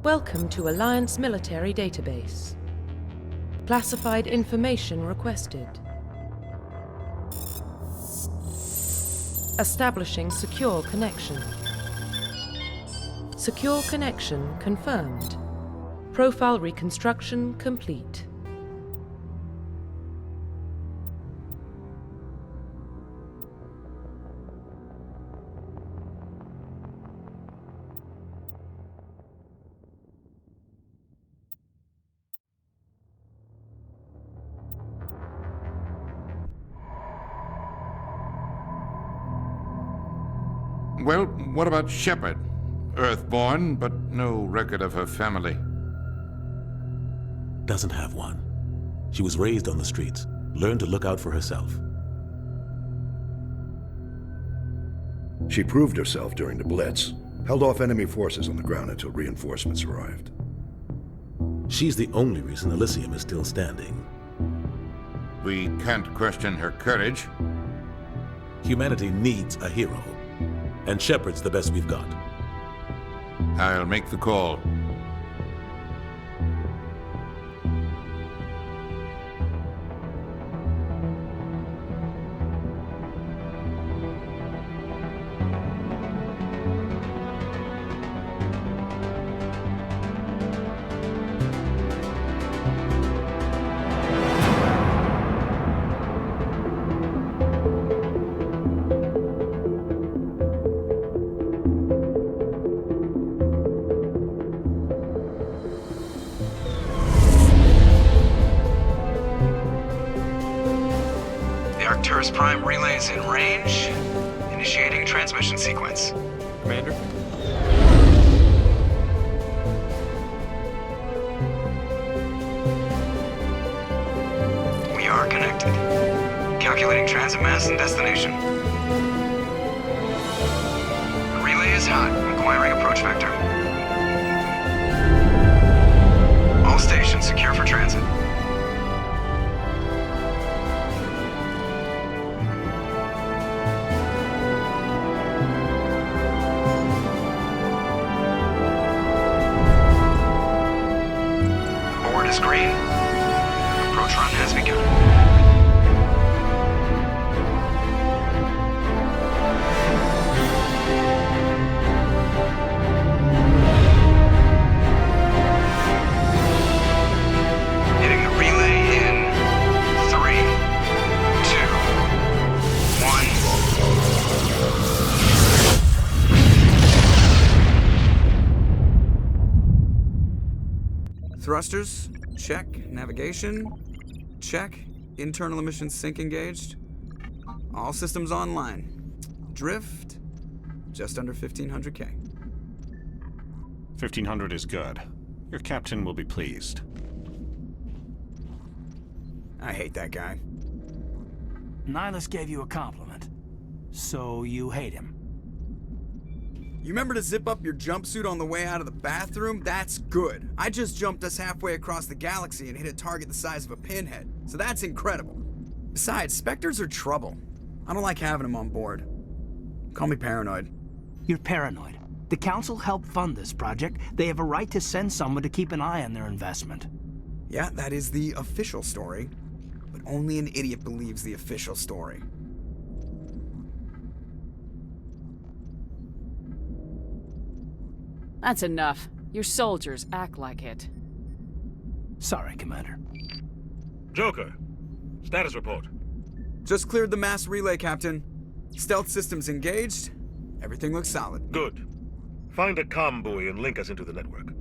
Welcome to Alliance Military Database. Classified information requested. Establishing secure connection. Secure connection confirmed. Profile reconstruction complete. Well, what about Shepard? Earthborn, but no record of her family. Doesn't have one. She was raised on the streets, learned to look out for herself. She proved herself during the Blitz, held off enemy forces on the ground until reinforcements arrived. She's the only reason Elysium is still standing. We can't question her courage. Humanity needs a hero, and Shepard's the best we've got. I'll make the call. Prime relays in range. Initiating transmission sequence. Commander? We are connected. Calculating transit mass and destination. The relay is hot. Acquiring approach vector. All stations secure for transit. Green. Approach run has begun. Hitting the relay in 3, 2, 1. Thrusters. Check. Navigation. Check. Internal emissions sync engaged. All systems online. Drift. Just under 1,500K. 1,500 is good. Your captain will be pleased. I hate that guy. Nihilus gave you a compliment. So you hate him. You remember to zip up your jumpsuit on the way out of the bathroom? That's good. I just jumped us halfway across the galaxy and hit a target the size of a pinhead, so that's incredible. Besides, Spectres are trouble. I don't like having them on board. Call me paranoid. You're paranoid. The Council helped fund this project. They have a right to send someone to keep an eye on their investment. Yeah, that is the official story. But only an idiot believes the official story. That's enough. Your soldiers act like it. Sorry, Commander. Joker, status report. Just cleared the mass relay, Captain. Stealth systems engaged. Everything looks solid. Good. Find a comm buoy and link us into the network.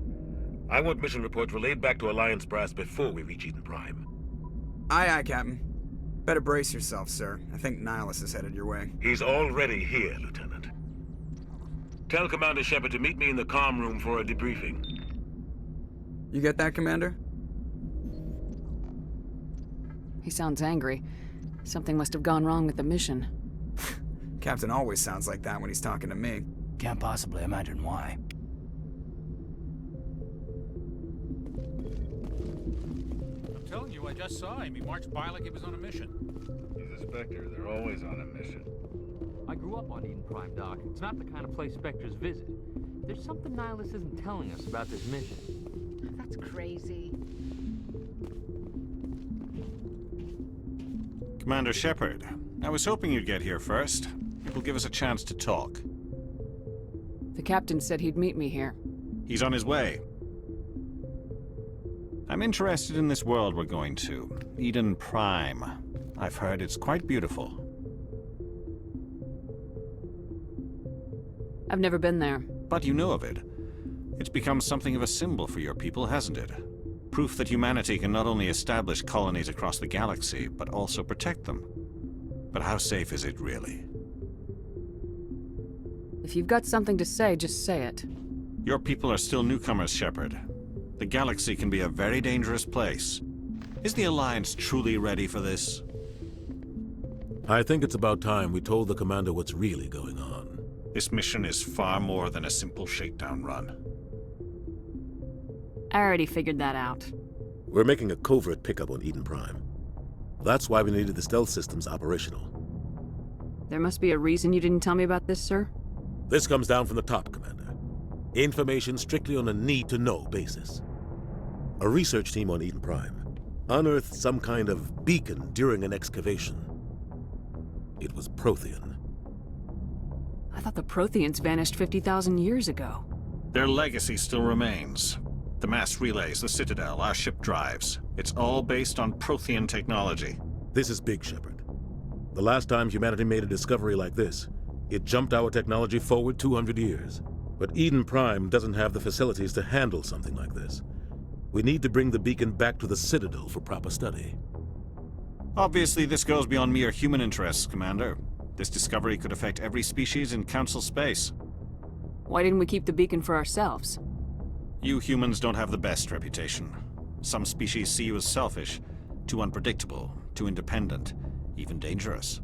I want mission reports relayed back to Alliance brass before we reach Eden Prime. Aye, aye, Captain. Better brace yourself, sir. I think Nihilus is headed your way. He's already here, Lieutenant. Tell Commander Shepard to meet me in the comm room for a debriefing. You get that, Commander? He sounds angry. Something must have gone wrong with the mission. Captain always sounds like that when he's talking to me. Can't possibly imagine why. I'm telling you, I just saw him. He marched by like he was on a mission. He's a Spectre. They're always on a mission. I grew up on Eden Prime, Doc. It's not the kind of place Spectres visit. There's something Nihilus isn't telling us about this mission. That's crazy. Commander Shepard, I was hoping you'd get here first. It will give us a chance to talk. The captain said he'd meet me here. He's on his way. I'm interested in this world we're going to, Eden Prime. I've heard it's quite beautiful. I've never been there. But you know of it. It's become something of a symbol for your people, hasn't it? Proof that humanity can not only establish colonies across the galaxy, but also protect them. But how safe is it, really? If you've got something to say, just say it. Your people are still newcomers, Shepard. The galaxy can be a very dangerous place. Is the Alliance truly ready for this? I think it's about time we told the commander what's really going on. This mission is far more than a simple shakedown run. I already figured that out. We're making a covert pickup on Eden Prime. That's why we needed the stealth systems operational. There must be a reason you didn't tell me about this, sir? This comes down from the top, Commander. Information strictly on a need-to-know basis. A research team on Eden Prime unearthed some kind of beacon during an excavation. It was Prothean. I thought the Protheans vanished 50,000 years ago. Their legacy still remains. The mass relays, the Citadel, our ship drives. It's all based on Prothean technology. This is big, Shepard. The last time humanity made a discovery like this, it jumped our technology forward 200 years. But Eden Prime doesn't have the facilities to handle something like this. We need to bring the beacon back to the Citadel for proper study. Obviously, this goes beyond mere human interests, Commander. This discovery could affect every species in Council space. Why didn't we keep the beacon for ourselves? You humans don't have the best reputation. Some species see you as selfish, too unpredictable, too independent, even dangerous.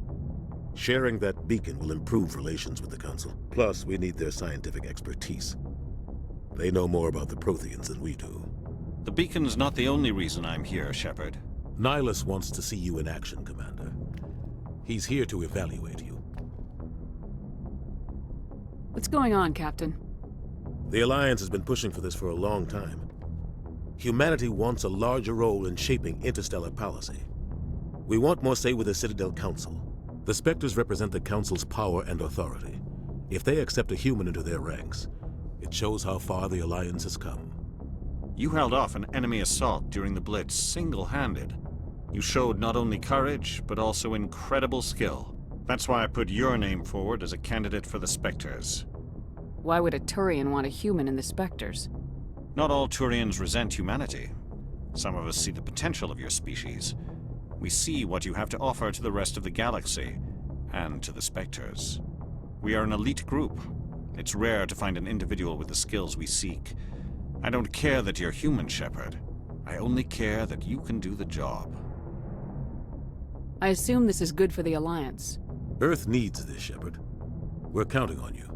Sharing that beacon will improve relations with the Council. Plus, we need their scientific expertise. They know more about the Protheans than we do. The beacon's not the only reason I'm here, Shepard. Nihilus wants to see you in action, Commander. He's here to evaluate you. What's going on, Captain? The Alliance has been pushing for this for a long time. Humanity wants a larger role in shaping interstellar policy. We want more say with the Citadel Council. The Spectres represent the Council's power and authority. If they accept a human into their ranks, it shows how far the Alliance has come. You held off an enemy assault during the Blitz single-handed. You showed not only courage, but also incredible skill. That's why I put your name forward as a candidate for the Spectres. Why would a Turian want a human in the Spectres? Not all Turians resent humanity. Some of us see the potential of your species. We see what you have to offer to the rest of the galaxy, and to the Spectres. We are an elite group. It's rare to find an individual with the skills we seek. I don't care that you're human, Shepard. I only care that you can do the job. I assume this is good for the Alliance. Earth needs this, Shepard. We're counting on you.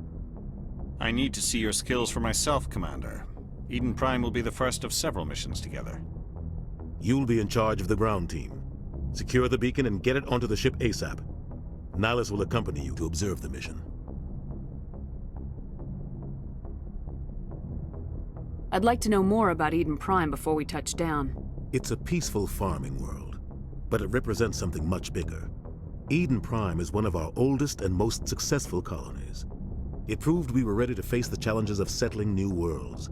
I need to see your skills for myself, Commander. Eden Prime will be the first of several missions together. You'll be in charge of the ground team. Secure the beacon and get it onto the ship ASAP. Nihilus will accompany you to observe the mission. I'd like to know more about Eden Prime before we touch down. It's a peaceful farming world, but it represents something much bigger. Eden Prime is one of our oldest and most successful colonies. It proved we were ready to face the challenges of settling new worlds,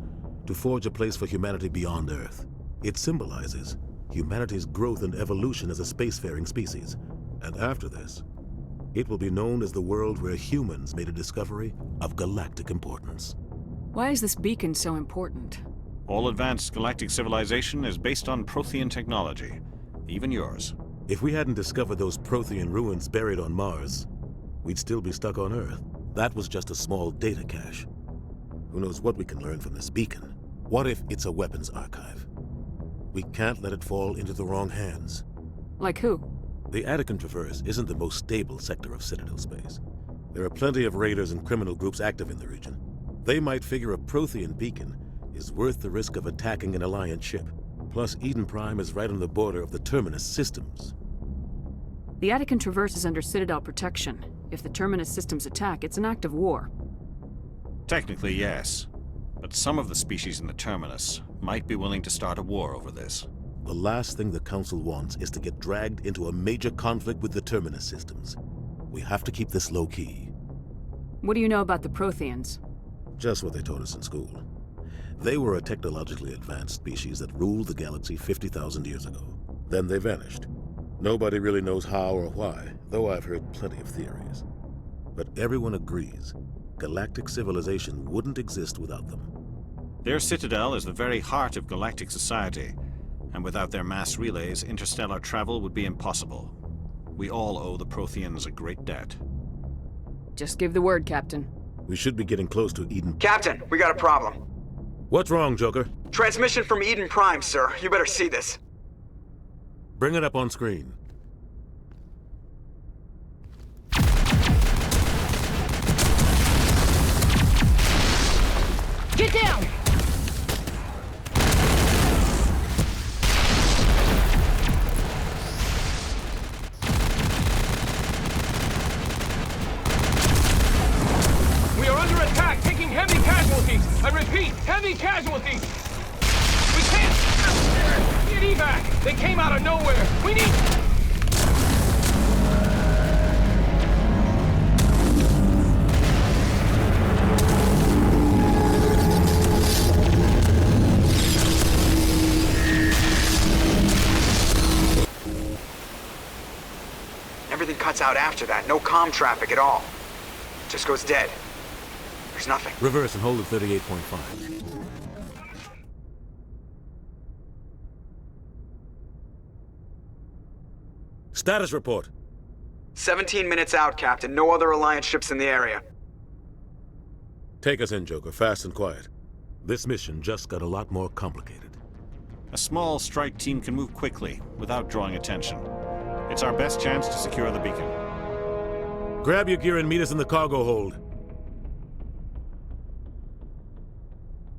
to forge a place for humanity beyond Earth. It symbolizes humanity's growth and evolution as a spacefaring species. And after this, it will be known as the world where humans made a discovery of galactic importance. Why is this beacon so important? All advanced galactic civilization is based on Prothean technology, even yours. If we hadn't discovered those Prothean ruins buried on Mars, we'd still be stuck on Earth. That was just a small data cache. Who knows what we can learn from this beacon? What if it's a weapons archive? We can't let it fall into the wrong hands. Like who? The Attican Traverse isn't the most stable sector of Citadel space. There are plenty of raiders and criminal groups active in the region. They might figure a Prothean beacon is worth the risk of attacking an Alliance ship. Plus, Eden Prime is right on the border of the Terminus systems. The Attican Traverse is under Citadel protection. If the Terminus systems attack, it's an act of war. Technically, yes. But some of the species in the Terminus might be willing to start a war over this. The last thing the Council wants is to get dragged into a major conflict with the Terminus systems. We have to keep this low-key. What do you know about the Protheans? Just what they taught us in school. They were a technologically advanced species that ruled the galaxy 50,000 years ago. Then they vanished. Nobody really knows how or why, though I've heard plenty of theories. But everyone agrees, galactic civilization wouldn't exist without them. Their citadel is the very heart of galactic society, and without their mass relays, interstellar travel would be impossible. We all owe the Protheans a great debt. Just give the word, Captain. We should be getting close to Eden. Captain, we got a problem. What's wrong, Joker? Transmission from Eden Prime, sir. You better see this. Bring it up on screen. Get down! We are under attack, taking heavy casualties. I repeat, heavy casualties. We can't get evac. They came out of nowhere. We need... Everything cuts out after that. No comm traffic at all. Just goes dead. There's nothing. Reverse and hold at 38.5. Status report. 17 minutes out, Captain. No other Alliance ships in the area. Take us in, Joker, fast and quiet. This mission just got a lot more complicated. A small strike team can move quickly, without drawing attention. It's our best chance to secure the beacon. Grab your gear and meet us in the cargo hold.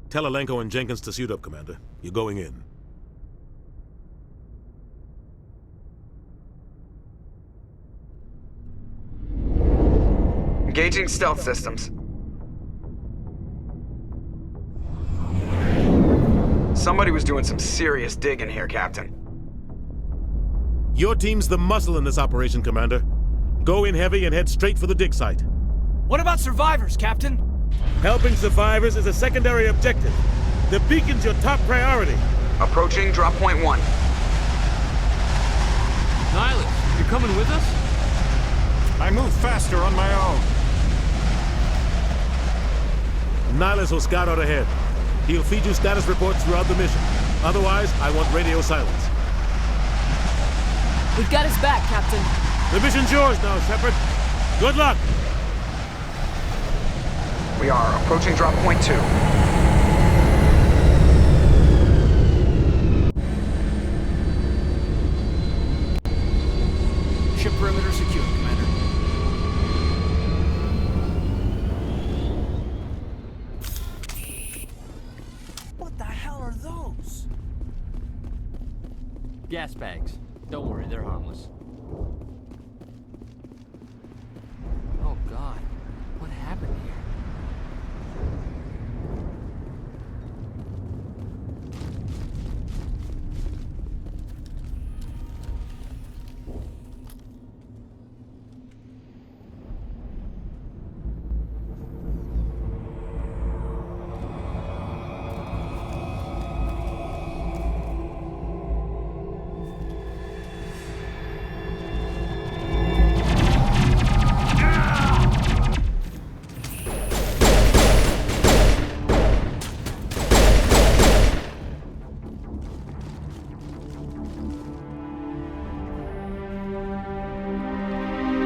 Tell Alenko and Jenkins to suit up, Commander. You're going in. Engaging stealth systems. Somebody was doing some serious digging here, Captain. Your team's the muscle in this operation, Commander. Go in heavy and head straight for the dig site. What about survivors, Captain? Helping survivors is a secondary objective. The beacon's your top priority. Approaching drop point 1. Nihilus, you're coming with us? I move faster on my own. Nihilus will scout out ahead. He'll feed you status reports throughout the mission. Otherwise, I want radio silence. We've got his back, Captain. The mission's yours now, Shepard. Good luck! We are approaching drop point 2. Ship perimeter secure, Commander. What the hell are those? Gas bags. Don't worry, they're harmless. Oh God, what happened here?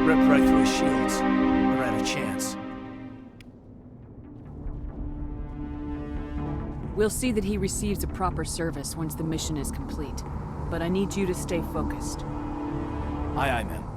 Ripped right through his shields. Never had a chance. We'll see that he receives a proper service once the mission is complete. But I need you to stay focused. Aye, aye, ma'am.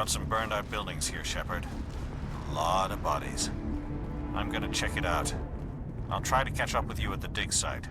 out some burned out buildings here, Shepard. A lot of bodies. I'm gonna check it out. I'll try to catch up with you at the dig site.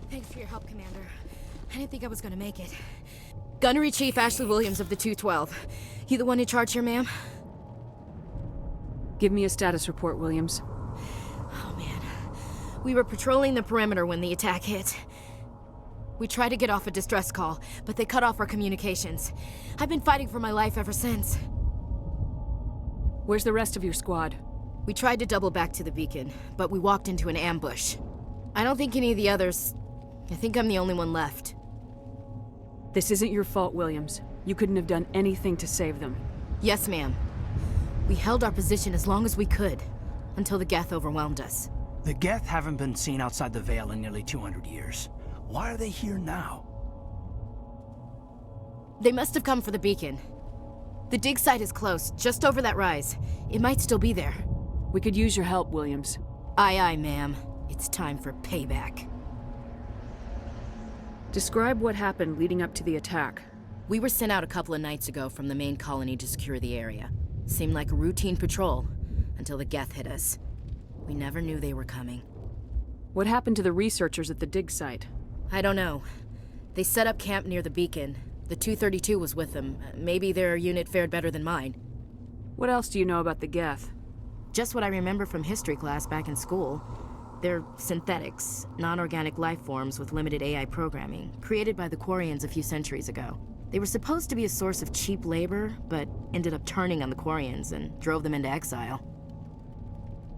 Thanks for your help, Commander. I didn't think I was gonna make it. Gunnery Chief Ashley Williams of the 212. You the one in charge here, ma'am? Give me a status report, Williams. Oh, man. We were patrolling the perimeter when the attack hit. We tried to get off a distress call, but they cut off our communications. I've been fighting for my life ever since. Where's the rest of your squad? We tried to double back to the beacon, but we walked into an ambush. I don't think any of the others... I think I'm the only one left. This isn't your fault, Williams. You couldn't have done anything to save them. Yes, ma'am. We held our position as long as we could, until the Geth overwhelmed us. The Geth haven't been seen outside the Veil in nearly 200 years. Why are they here now? They must have come for the beacon. The dig site is close, just over that rise. It might still be there. We could use your help, Williams. Aye, aye, ma'am. It's time for payback. Describe what happened leading up to the attack. We were sent out a couple of nights ago from the main colony to secure the area. Seemed like a routine patrol, until the Geth hit us. We never knew they were coming. What happened to the researchers at the dig site? I don't know. They set up camp near the beacon. The 232 was with them. Maybe their unit fared better than mine. What else do you know about the Geth? Just what I remember from history class back in school. They're synthetics, non-organic life forms with limited AI programming, created by the Quarians a few centuries ago. They were supposed to be a source of cheap labor, but ended up turning on the Quarians and drove them into exile.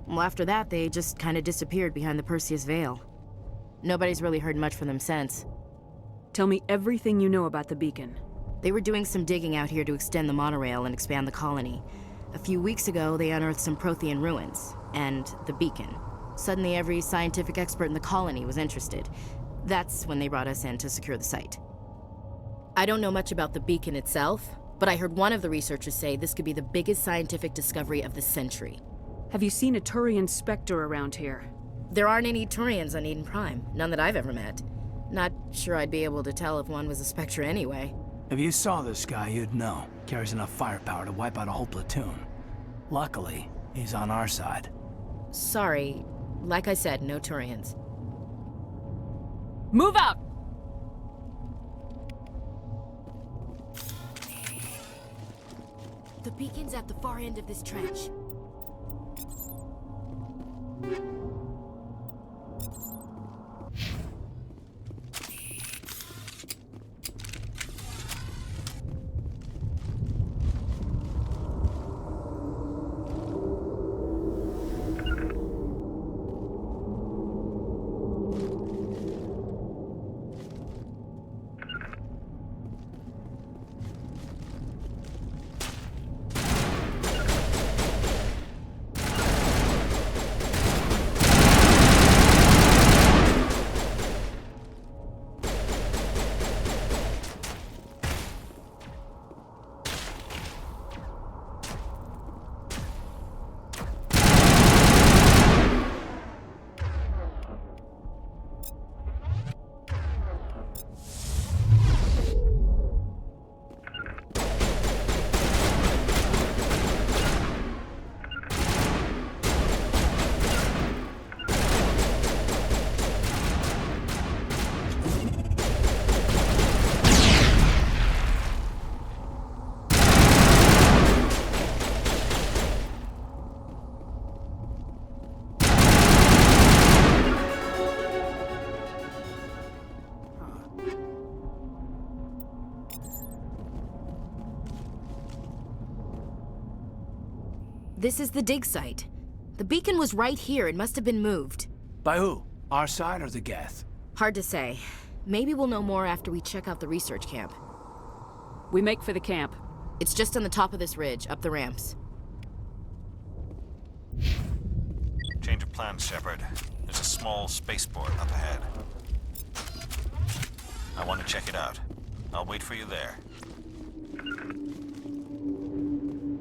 Well, after that, they just kind of disappeared behind the Perseus Veil. Nobody's really heard much from them since. Tell me everything you know about the beacon. They were doing some digging out here to extend the monorail and expand the colony. A few weeks ago, they unearthed some Prothean ruins, and the beacon. Suddenly, every scientific expert in the colony was interested. That's when they brought us in to secure the site. I don't know much about the beacon itself, but I heard one of the researchers say this could be the biggest scientific discovery of the century. Have you seen a Turian Spectre around here? There aren't any Turians on Eden Prime, none that I've ever met. Not sure I'd be able to tell if one was a Spectre anyway. If you saw this guy, you'd know. Carries enough firepower to wipe out a whole platoon. Luckily, he's on our side. Sorry. Like I said, no Turians. Move out! The beacon's at the far end of this trench. This is the dig site. The beacon was right here. It must have been moved. By who? Our side or the Geth? Hard to say. Maybe we'll know more after we check out the research camp. We make for the camp. It's just on the top of this ridge, up the ramps. Change of plans, Shepard. There's a small spaceport up ahead. I want to check it out. I'll wait for you there.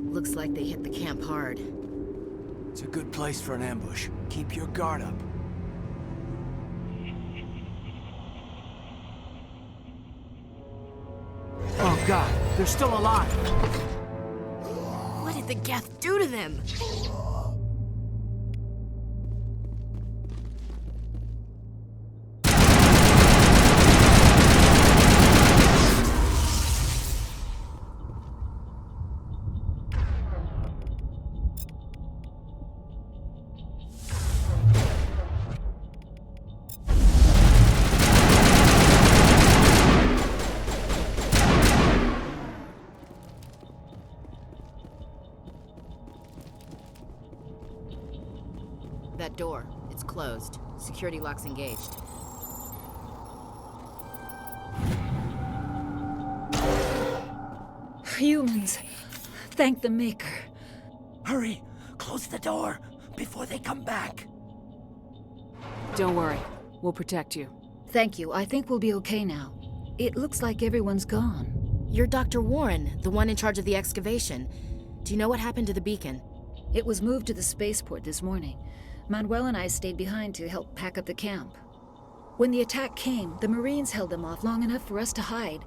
Looks like they hit the camp hard. It's a good place for an ambush. Keep your guard up. Oh god, they're still alive! What did the Geth do to them? That door, it's closed. Security lock's engaged. Humans, thank the Maker. Hurry! Close the door before they come back. Don't worry. We'll protect you. Thank you. I think we'll be okay now. It looks like everyone's gone. You're Dr. Warren, the one in charge of the excavation. Do you know what happened to the beacon? It was moved to the spaceport this morning. Manuel and I stayed behind to help pack up the camp. When the attack came, the Marines held them off long enough for us to hide.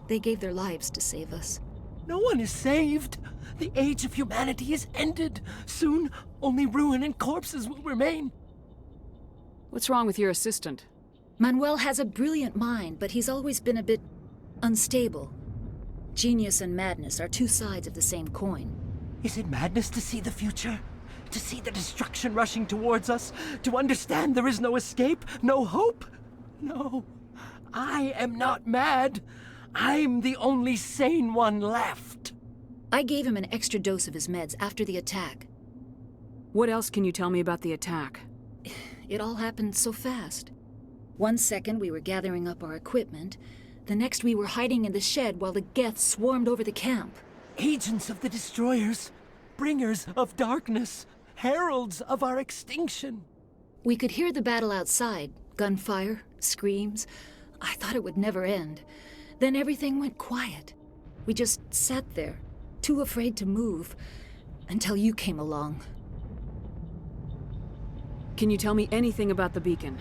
They gave their lives to save us. No one is saved. The age of humanity is ended. Soon, only ruin and corpses will remain. What's wrong with your assistant? Manuel has a brilliant mind, but he's always been a bit unstable. Genius and madness are two sides of the same coin. Is it madness to see the future? To see the destruction rushing towards us? To understand there is no escape? No hope? No. I am not mad. I'm the only sane one left. I gave him an extra dose of his meds after the attack. What else can you tell me about the attack? It all happened so fast. 1 second we were gathering up our equipment. The next we were hiding in the shed while the Geth swarmed over the camp. Agents of the destroyers. Bringers of darkness. Heralds of our extinction. We could hear the battle outside. Gunfire, screams. I thought it would never end. Then everything went quiet. We just sat there, too afraid to move, until you came along. Can you tell me anything about the beacon?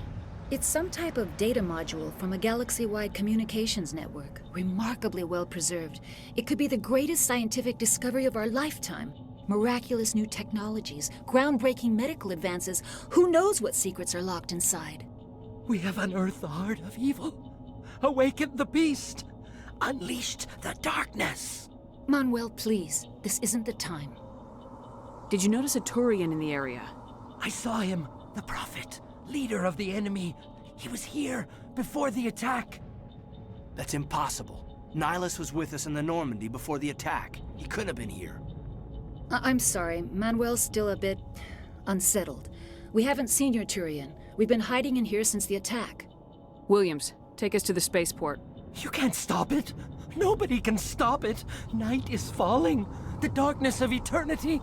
It's some type of data module from a galaxy-wide communications network. Remarkably well preserved. It could be the greatest scientific discovery of our lifetime. Miraculous new technologies, groundbreaking medical advances. Who knows what secrets are locked inside? We have unearthed the heart of evil, awakened the beast, unleashed the darkness. Manuel, please. This isn't the time. Did you notice a Turian in the area? I saw him, the Prophet, leader of the enemy. He was here before the attack. That's impossible. Nihilus was with us in the Normandy before the attack. He couldn't have been here. I'm sorry. Manuel's still a bit unsettled. We haven't seen your Turian. We've been hiding in here since the attack. Williams, take us to the spaceport. You can't stop it. Nobody can stop it. Night is falling. The darkness of eternity.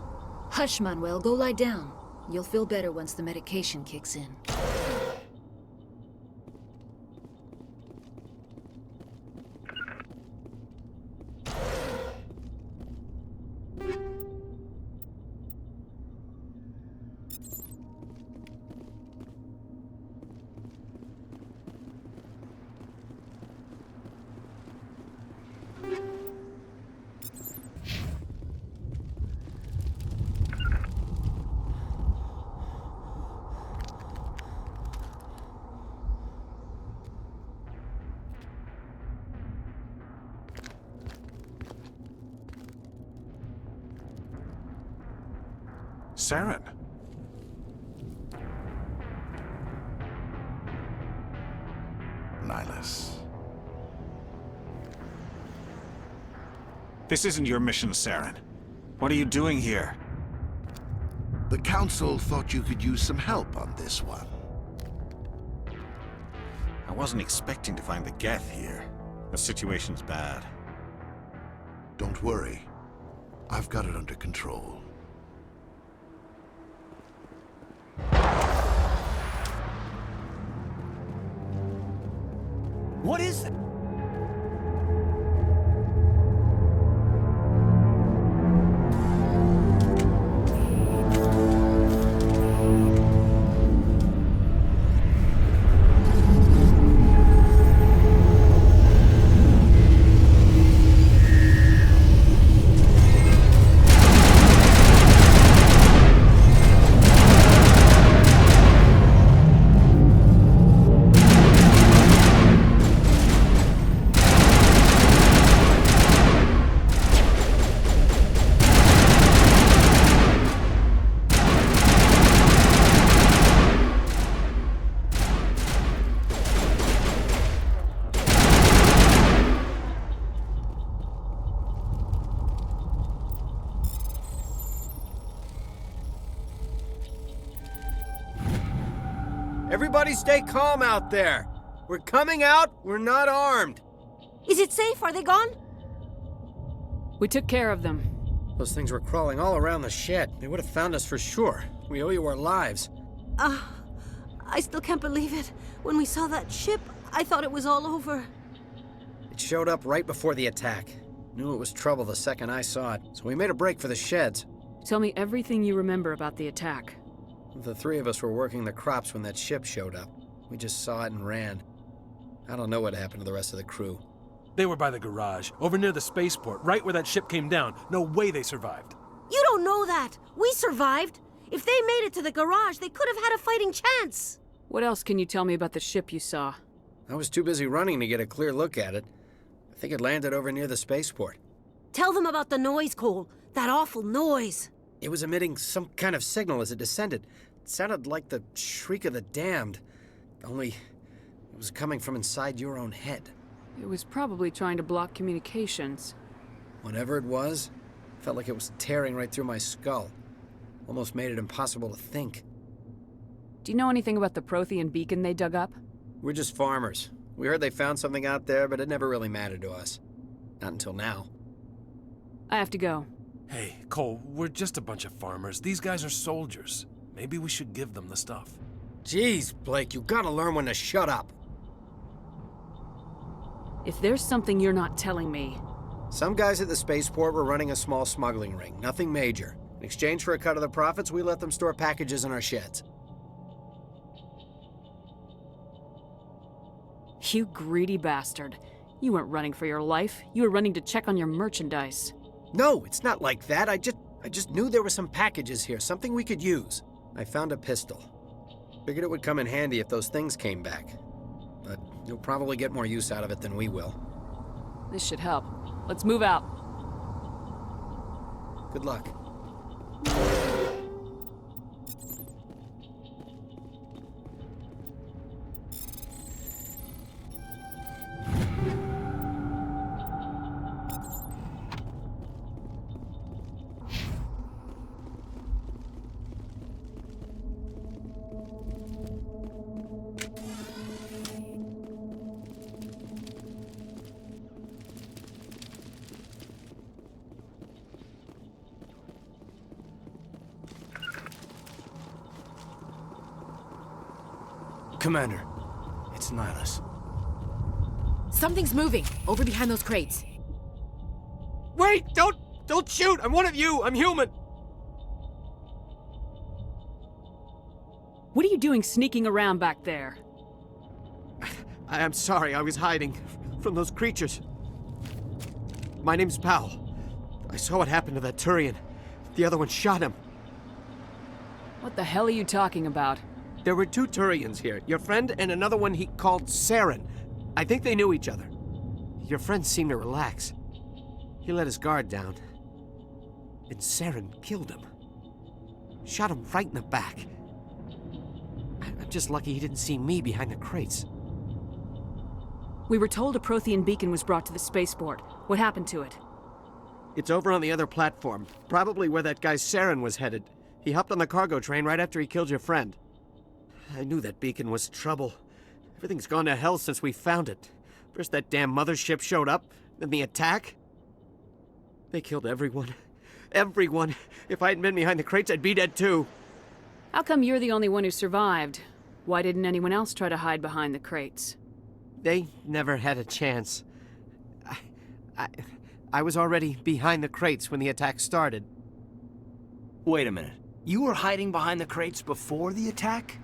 Hush, Manuel. Go lie down. You'll feel better once the medication kicks in. Saren. Nihilus. This isn't your mission, Saren. What are you doing here? The Council thought you could use some help on this one. I wasn't expecting to find the Geth here. The situation's bad. Don't worry. I've got it under control. What is that? Everybody stay calm out there. We're coming out, we're not armed. Is it safe? Are they gone? We took care of them. Those things were crawling all around the shed. They would have found us for sure. We owe you our lives. I still can't believe it. When we saw that ship, I thought it was all over. It showed up right before the attack. Knew it was trouble the second I saw it, so we made a break for the sheds. Tell me everything you remember about the attack. The three of us were working the crops when that ship showed up. We just saw it and ran. I don't know what happened to the rest of the crew. They were by the garage, over near the spaceport, right where that ship came down. No way they survived. You don't know that. We survived. If they made it to the garage, they could have had a fighting chance. What else can you tell me about the ship you saw? I was too busy running to get a clear look at it. I think it landed over near the spaceport. Tell them about the noise, Cole. That awful noise. It was emitting some kind of signal as it descended. It sounded like the shriek of the damned, only it was coming from inside your own head. It was probably trying to block communications. Whatever it was, felt like it was tearing right through my skull. Almost made it impossible to think. Do you know anything about the Prothean Beacon they dug up? We're just farmers. We heard they found something out there, but it never really mattered to us. Not until now. I have to go. Hey, Cole, we're just a bunch of farmers. These guys are soldiers. Maybe we should give them the stuff. Jeez, Blake, you gotta learn when to shut up. If there's something you're not telling me... Some guys at the spaceport were running a small smuggling ring, nothing major. In exchange for a cut of the profits, we let them store packages in our sheds. You greedy bastard. You weren't running for your life. You were running to check on your merchandise. No, it's not like that. I just knew there were some packages here, something we could use. I found a pistol. Figured it would come in handy if those things came back. But you'll probably get more use out of it than we will. This should help. Let's move out. Good luck. Commander, it's Nihilus. Something's moving, over behind those crates. Wait! Don't shoot! I'm one of you! I'm human! What are you doing sneaking around back there? I'm sorry, I was hiding from those creatures. My name's Powell. I saw what happened to that Turian. The other one shot him. What the hell are you talking about? There were two Turians here, your friend and another one he called Saren. I think they knew each other. Your friend seemed to relax. He let his guard down. And Saren killed him. Shot him right in the back. I'm just lucky he didn't see me behind the crates. We were told a Prothean Beacon was brought to the spaceport. What happened to it? It's over on the other platform, probably where that guy Saren was headed. He hopped on the cargo train right after he killed your friend. I knew that beacon was trouble. Everything's gone to hell since we found it. First that damn mothership showed up, then the attack. They killed everyone. Everyone. If I hadn't been behind the crates, I'd be dead too. How come you're the only one who survived? Why didn't anyone else try to hide behind the crates? They never had a chance. I was already behind the crates when the attack started. Wait a minute. You were hiding behind the crates before the attack?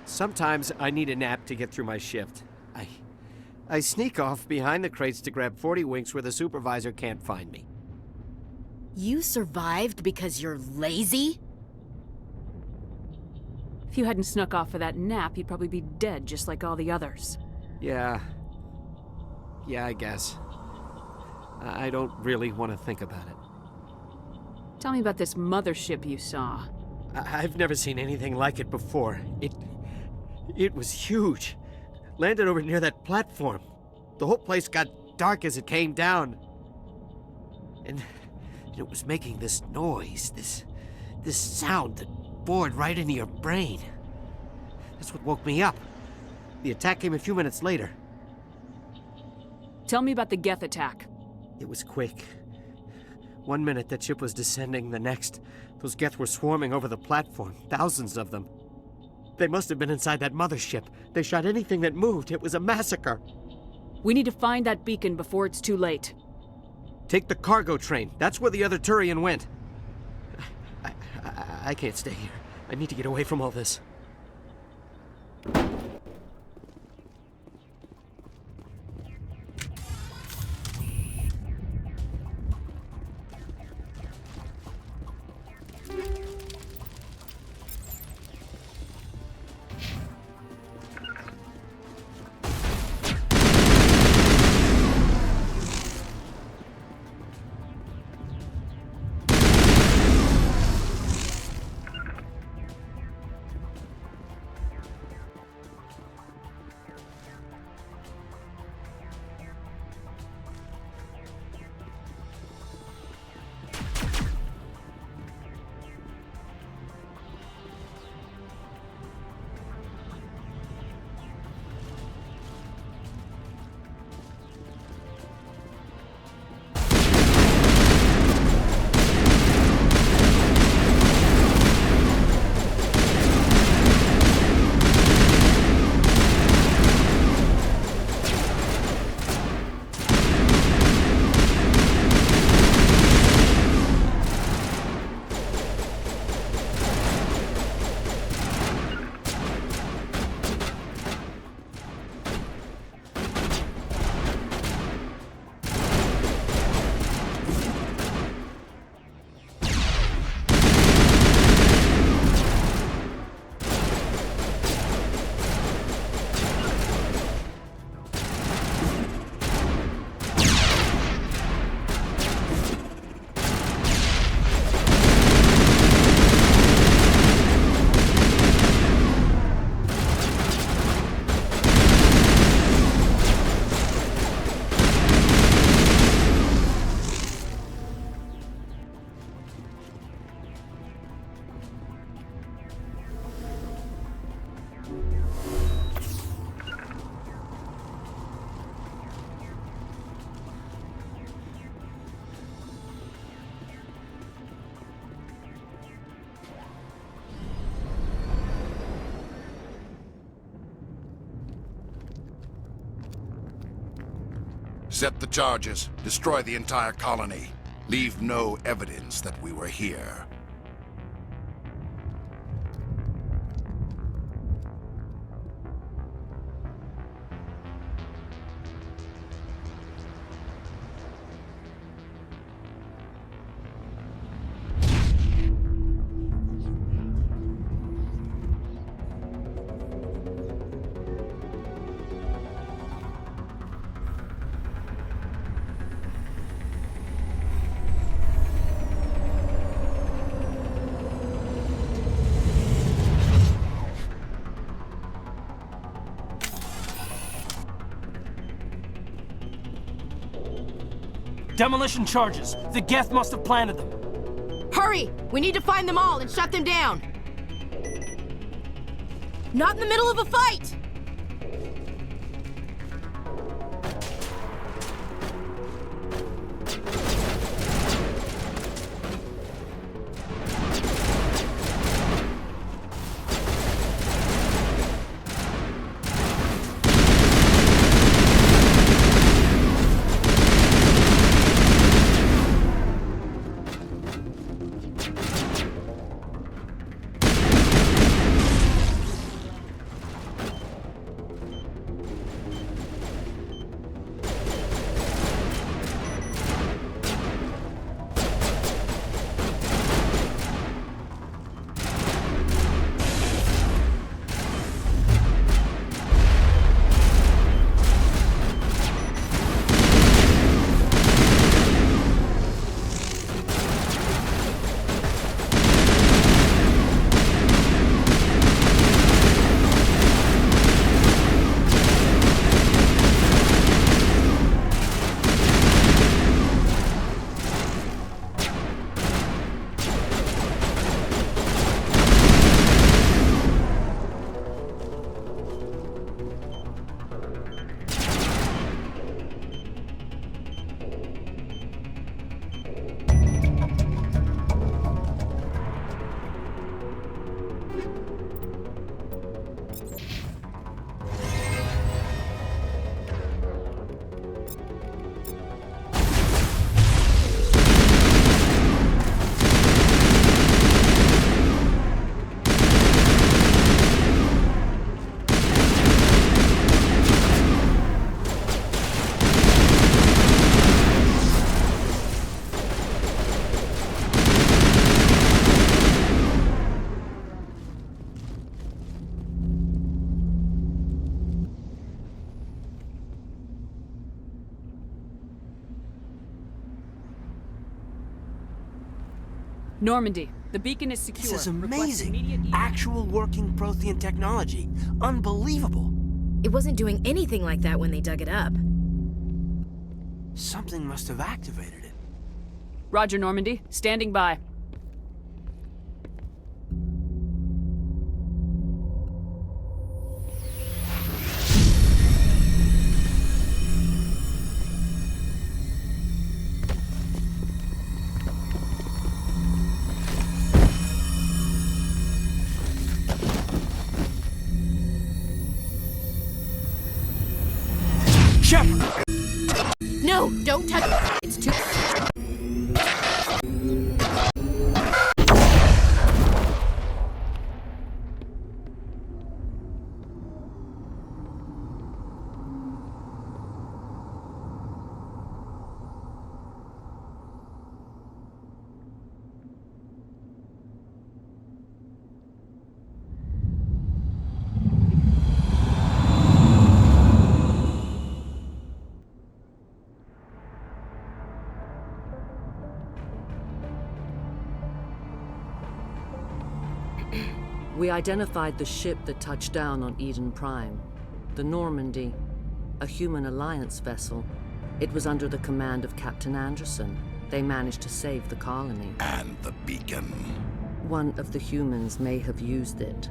Sometimes I need a nap to get through my shift. I sneak off behind the crates to grab 40 winks where the supervisor can't find me. You survived because you're lazy? If you hadn't snuck off for that nap, you'd probably be dead just like all the others. Yeah, I guess. I don't really want to think about it. Tell me about this mothership you saw. I've never seen anything like it before. It was huge. Landed over near that platform. The whole place got dark as it came down. And it was making this noise, this sound that bored right into your brain. That's what woke me up. The attack came a few minutes later. Tell me about the Geth attack. It was quick. 1 minute that ship was descending, the next, those Geth were swarming over the platform, thousands of them. They must have been inside that mothership. They shot anything that moved. It was a massacre. We need to find that beacon before it's too late. Take the cargo train. That's where the other Turian went. I can't stay here. I need to get away from all this. Set the charges. Destroy the entire colony. Leave no evidence that we were here. Demolition charges. The Geth must have planted them. Hurry! We need to find them all and shut them down! Not in the middle of a fight! Normandy, the beacon is secure. This is Request amazing. immediate Actual working Prothean technology. Unbelievable. It wasn't doing anything like that when they dug it up. Something must have activated it. Roger, Normandy. Standing by. No, don't touch it. It's too... We identified the ship that touched down on Eden Prime, the Normandy, a human alliance vessel. It was under the command of Captain Anderson. They managed to save the colony. And the beacon. One of the humans may have used it.